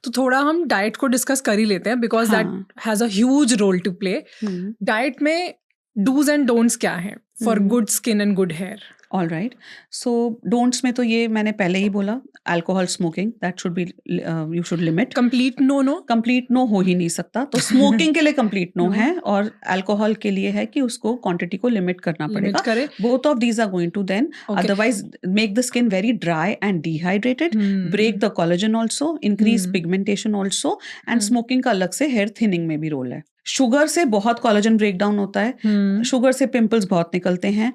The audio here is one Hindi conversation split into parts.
तो थोड़ा हम डाइट को डिस्कस कर ही लेते हैं because that has a huge role to play. Diet में डूज एंड डोंट्स क्या हैं for good skin and good hair? All right, so don'ts में तो ये मैंने पहले ही बोला, alcohol smoking that should be, you should limit. Complete no हो ही नहीं सकता. तो स्मोकिंग के लिए कंप्लीट नो है, और अल्कोहल के लिए है कि उसको क्वांटिटी को लिमिट करना पड़ेगा. Both of these are going to then otherwise make the skin very dry and dehydrated, break the collagen also, increase pigmentation also, and smoking का अलग से हेयर थिनिंग में भी रोल है. शुगर से बहुत कोलेजन ब्रेक डाउन होता है, शुगर से पिंपल्स बहुत निकलते हैं,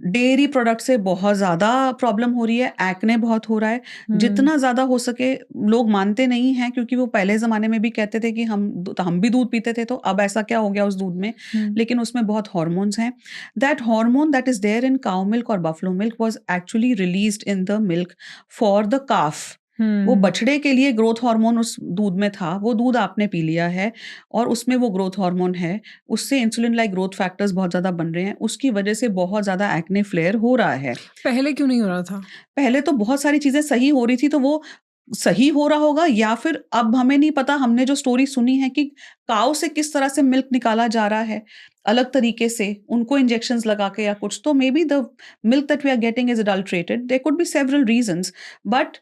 डेयरी प्रोडक्ट से बहुत ज़्यादा प्रॉब्लम हो रही है, एक्ने बहुत हो रहा है. जितना ज़्यादा हो सके, लोग मानते नहीं हैं क्योंकि वो पहले ज़माने में भी कहते थे कि हम भी दूध पीते थे, तो अब ऐसा क्या हो गया उस दूध में, लेकिन उसमें बहुत हॉर्मोन्स हैं. That hormone that is there in cow milk और buffalo milk was actually released in the milk for the calf. वो बछड़े के लिए ग्रोथ हार्मोन उस दूध में था, वो दूध आपने पी लिया है और उसमें वो ग्रोथ हार्मोन है, उससे इंसुलिन लाइक ग्रोथ फैक्टर्स बहुत ज़्यादा बन रहे हैं, उसकी वजह से बहुत ज़्यादा एक्ने फ्लेयर हो रहा है. पहले क्यों नहीं हो रहा था? पहले तो बहुत सारी चीज़ें सही हो रही थी, तो वो सही हो रहा होगा, या फिर अब हमें नहीं पता. हमने जो स्टोरी सुनी है कि काऊ से किस तरह से मिल्क निकाला जा रहा है अलग तरीके से, उनको इंजेक्शंस लगा के या कुछ, तो may be the milk that we are getting is adulterated. There could be several reasons, but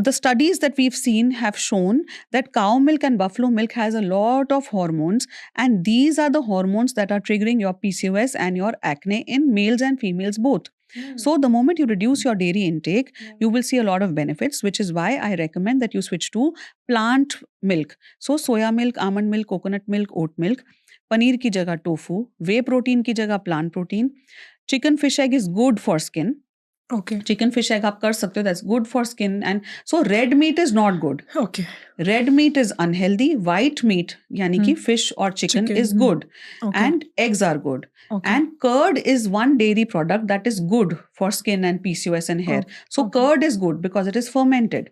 the studies that we've seen have shown that cow milk and buffalo milk has a lot of hormones, and these are the hormones that are triggering your PCOS and your acne in males and females both. So the moment you reduce your dairy intake, you will see a lot of benefits, which is why I recommend that you switch to plant milk. So soya milk, almond milk, coconut milk, oat milk. Paneer की जगह टोफू, वे प्रोटीन की जगह plant protein. Chicken fish egg is good for skin. Okay. Chicken fish egg आप कर सकते हो, that's good for skin. And so red meat is not good. Okay. Red meat is unhealthy. White meat यानी कि फिश और chicken is good, and eggs are good. And curd is one dairy product that is good for skin and PCOS and hair. So curd is good because it is fermented.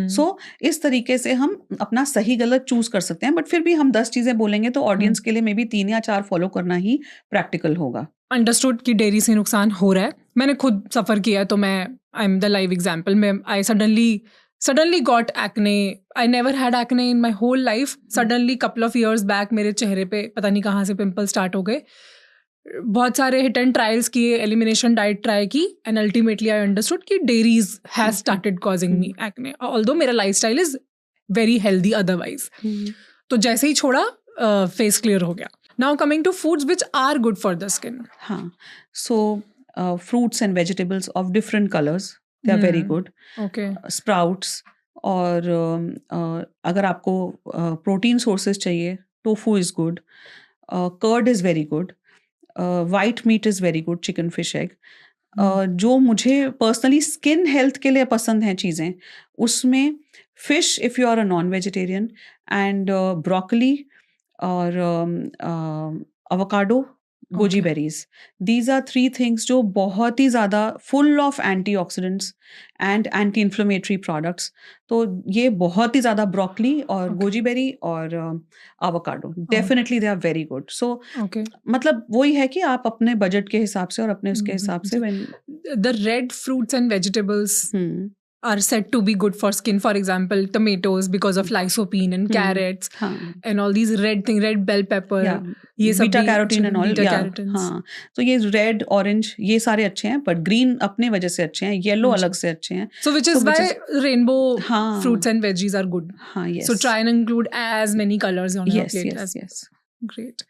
So इस तरीके से हम अपना सही गलत चूज कर सकते हैं, बट फिर भी हम 10 चीजें बोलेंगे तो ऑडियंस के लिए मे बी 3 या 4 फॉलो करना ही प्रैक्टिकल होगा. अंडरस्टूड कि डेयरी से नुकसान हो रहा है. मैंने खुद सफ़र किया है, तो मैं I am the live example. मैं आई suddenly got acne. I never had acne in my whole life. Suddenly couple of years back मेरे चेहरे पे पता नहीं कहाँ से पिंपल स्टार्ट हो गए. बहुत सारे हिट एंड ट्रायल्स किए, एलिमिनेशन डाइट ट्राई की, एंड अल्टीमेटली आई अंडरस्टूड कि dairies has started causing me acne, although मेरा lifestyle is very healthy otherwise. तो जैसे ही छोड़ा, फेस क्लियर हो गया. Now coming to foods which are good for the skin. हाँ, so fruits and vegetables of different colors, they are very good. Okay. Sprouts, और अगर आपको प्रोटीन सोर्सेज चाहिए, tofu is good, curd is very good, white meat is very good, chicken fish egg. जो मुझे पर्सनली स्किन हेल्थ के लिए पसंद हैं चीज़ें, उसमें fish if you are a non vegetarian, and broccoli और avocado, goji berries. These are 3 things जो बहुत ही ज़्यादा full of antioxidants and anti-inflammatory products. तो ये बहुत ही ज़्यादा broccoli और goji berry और avocado. Definitely they are very good. So मतलब वही है कि आप अपने बजट के हिसाब से और अपने उसके हिसाब से the red fruits and vegetables are said to be good for skin. For example, tomatoes because of lycopene, and carrots and all these red bell pepper, ये सब beta carotene and all, carotene. हाँ, तो ये red, orange ये सारे अच्छे हैं, but green अपने वजह से अच्छे हैं, yellow अलग से अच्छे हैं. So which is why rainbow fruits and veggies are good. हाँ, yes. So try and include as many colors on your plate. Yes. Great.